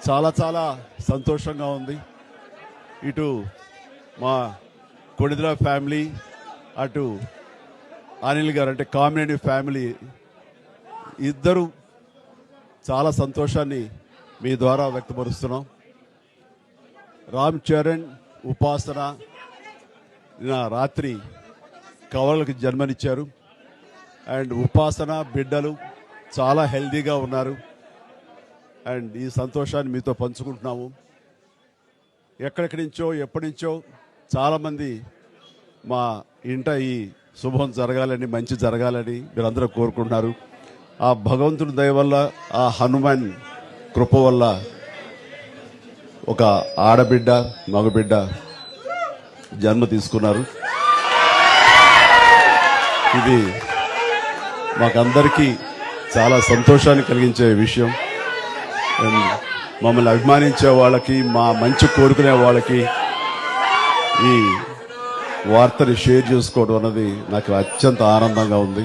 చాలా చాలా సంతోషంగా ఉంది. ఇటు మా కొణిదల ఫ్యామిలీ, అటు అనిల్ గారు అంటే కామినేని ఫ్యామిలీ ఇద్దరు చాలా సంతోషాన్ని మీ ద్వారా వ్యక్తపరుస్తున్నాం. రామ్ చరణ్, ఉపాసన నిన్న రాత్రి కవలలకు జన్మనిచ్చారు. అండ్ ఉపాసన బిడ్డలు చాలా హెల్దీగా ఉన్నారు. అండ్ ఈ సంతోషాన్ని మీతో పంచుకుంటున్నాము. ఎక్కడెక్కడి నుంచో ఎప్పటి నుంచో చాలామంది మా ఇంట ఈ శుభం జరగాలని, మంచి జరగాలని మీరందరూ కోరుకుంటున్నారు. ఆ భగవంతుడి దయ వల్ల, ఆ హనుమాన్ కృప వల్ల ఒక ఆడబిడ్డ, మగబిడ్డ జన్మ తీసుకున్నారు. ఇది మాకందరికీ చాలా సంతోషాన్ని కలిగించే విషయం. మమ్మల్ని అభిమానించే వాళ్ళకి, మా మంచి కోరుకునే వాళ్ళకి ఈ వార్తని షేర్ చేసుకోవడం అన్నది నాకు అత్యంత ఆనందంగా ఉంది.